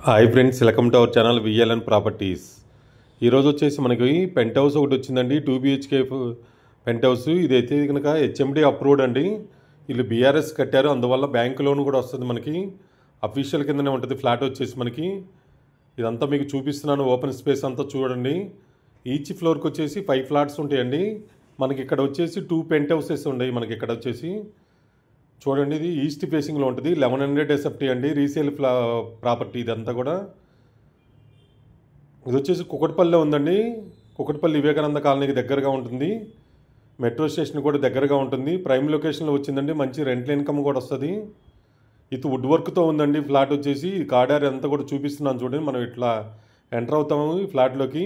Hi friends, welcome to our channel VLN properties. ఈరోజు వచ్చేసి మనకి పెంట్ హౌస్ ఒకటి వచ్చిందండి. 2 BHK పెంట్ హౌస్. ఇదైతే కనుక హెచ్ఎండి అప్రూవ్డ్ అండి. వీళ్ళు బీఆర్ఎస్ కట్టారు, అందువల్ల బ్యాంక్ లోన్ కూడా వస్తుంది మనకి. అఫీషియల్ కిందనే ఉంటుంది ఫ్లాట్ వచ్చేసి మనకి. ఇదంతా మీకు చూపిస్తున్నాను. ఓపెన్ స్పేస్ అంతా చూడండి. ఈచ్ ఫ్లోర్కి వచ్చేసి 5 ఫ్లాట్స్ ఉంటాయండి. మనకి ఇక్కడ వచ్చేసి 2 పెంట్ హౌసెస్ ఉన్నాయి. మనకి ఇక్కడ వచ్చేసి చూడండి, ఇది ఈస్ట్ ఫేసింగ్లో ఉంటుంది. 1100 SFT అండి. రీసేల్ ప్రాపర్టీ ఇదంతా కూడా. ఇది వచ్చేసి కుకట్పల్లిలో ఉందండి. కుకట్పల్లి వివేకానంద కాలనీకి దగ్గరగా ఉంటుంది. మెట్రో స్టేషన్ కూడా దగ్గరగా ఉంటుంది. ప్రైమ్ లొకేషన్లో వచ్చిందండి. మంచి రెంటల్ ఇన్కమ్ కూడా వస్తుంది. ఇది వుడ్ వర్క్తో ఉందండి ఫ్లాట్ వచ్చేసి. కార్డార్ అంతా కూడా చూపిస్తున్నాను చూడండి. మనం ఇట్లా ఎంటర్ అవుతాము ఈ ఫ్లాట్లోకి.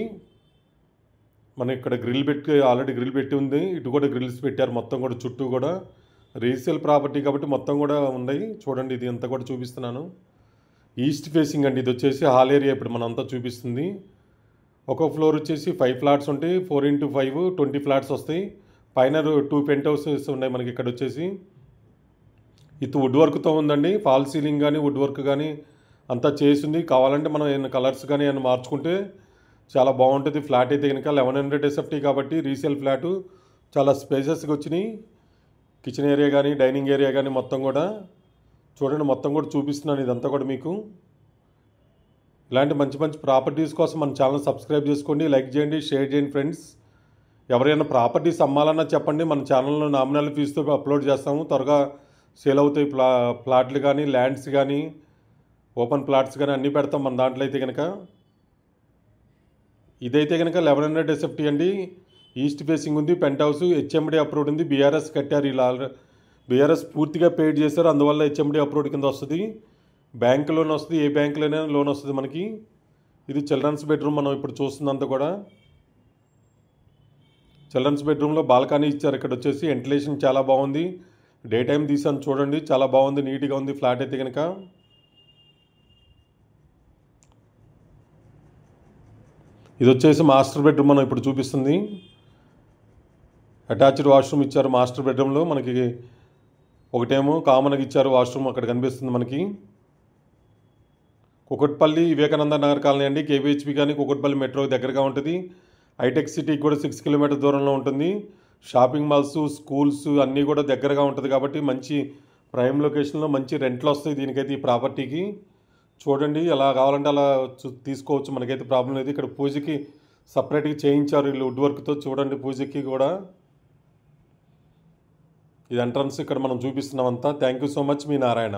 మనం ఇక్కడ గ్రిల్ పెట్టి ఆల్రెడీ గ్రిల్ పెట్టి ఉంది. ఇటు కూడా గ్రిల్స్ పెట్టారు మొత్తం కూడా. చుట్టూ కూడా రీసేల్ ప్రాపర్టీ కాబట్టి మొత్తం కూడా ఉన్నాయి. చూడండి, ఇది అంతా కూడా చూపిస్తున్నాను. ఈస్ట్ ఫేసింగ్ అండి. ఇది వచ్చేసి హాల్ ఏరియా ఇప్పుడు మనం అంతా చూపిస్తుంది. ఒక ఫ్లోర్ వచ్చేసి 5 ఫ్లాట్స్ ఉంటాయి. 4x5 20 ఫ్లాట్స్ వస్తాయి. పైన 2 పెంట్ హౌసెస్ ఉన్నాయి మనకి ఇక్కడ వచ్చేసి. ఇది వుడ్ వర్క్తో ఉందండి. ఫాల్ సీలింగ్ కానీ వుడ్ వర్క్ కానీ అంతా చేసింది. కావాలంటే మనం ఏమైనా కలర్స్ కానీ ఏమైనా మార్చుకుంటే చాలా బాగుంటుంది. ఫ్లాట్ అయితే కనుక 1100 SFT కాబట్టి రీసేల్ ఫ్లాటు చాలా స్పేసెస్గా వచ్చినాయి. కిచెన్ ఏరియా కానీ డైనింగ్ ఏరియా కానీ మొత్తం కూడా చూడండి. మొత్తం కూడా చూపిస్తున్నాను ఇదంతా కూడా మీకు. ఇలాంటి మంచి మంచి ప్రాపర్టీస్ కోసం మన ఛానల్ సబ్స్క్రైబ్ చేసుకోండి, లైక్ చేయండి, షేర్ చేయండి ఫ్రెండ్స్. ఎవరైనా ప్రాపర్టీస్ అమ్మాలన్నా చెప్పండి. మన ఛానల్లో నామినల్ ఫీజుతో అప్లోడ్ చేస్తాము. త్వరగా సేల్ అవుతాయి. ప్లాట్లు కానీ ల్యాండ్స్ కానీ ఓపెన్ ప్లాట్స్ కానీ అన్నీ పెడతాం మన దాంట్లో అయితే కనుక. ఇదైతే కనుక 1100 SFT అండి. ఈస్ట్ ఫేసింగ్ ఉంది. పెంట్ హౌస్ హెచ్ఎండి అప్రూవ్డ్ ఉంది. బీఆర్ఎస్ కట్టారు. ఇలా బీఆర్ఎస్ పూర్తిగా పేడ్ చేశారు, అందువల్ల హెచ్ఎండి అప్రూవ్డ్ కింద వస్తుంది. బ్యాంక్ లోన్ వస్తుంది. ఏ బ్యాంకులోనే లోన్ వస్తుంది మనకి. ఇది చిల్డ్రన్స్ బెడ్రూమ్. మనం ఇప్పుడు చూస్తున్నంత కూడా చిల్డ్రన్స్ బెడ్రూమ్లో బాల్కనీ ఇచ్చారు. ఇక్కడ వచ్చేసి వెంటిలేషన్ చాలా బాగుంది. డే టైం తీసాను చూడండి. చాలా బాగుంది, నీట్గా ఉంది ఫ్లాట్ అయితే కనుక. ఇది వచ్చేసి మాస్టర్ బెడ్రూమ్ మనం ఇప్పుడు చూపిస్తుంది. అటాచ్డ్ వాష్రూమ్ ఇచ్చారు మాస్టర్ బెడ్రూమ్లో మనకి. ఒకటేమో కామన్గా ఇచ్చారు వాష్రూమ్, అక్కడ కనిపిస్తుంది మనకి. కుకట్పల్లి వివేకానంద నగర్ కాలనీ అండి. KVHP కానీ కుకట్పల్లి మెట్రో దగ్గరగా ఉంటుంది. హైటెక్ సిటీకి కూడా 6 కిలోమీటర్ దూరంలో ఉంటుంది. షాపింగ్ మాల్స్, స్కూల్స్ అన్నీ కూడా దగ్గరగా ఉంటుంది కాబట్టి మంచి ప్రైమ్ లొకేషన్లో మంచి రెంట్లు వస్తాయి దీనికైతే, ఈ ప్రాపర్టీకి. చూడండి, ఎలా కావాలంటే అలా తీసుకోవచ్చు. మనకైతే ప్రాబ్లం లేదు. ఇక్కడ పూజకి సపరేట్గా చేయించారు వీళ్ళు వుడ్ వర్క్తో. చూడండి, పూజకి కూడా ఇది ఎంట్రన్స్ ఇక్కడ మనం చూపిస్తున్నాం అంతా. Thank you so much, me Narayana.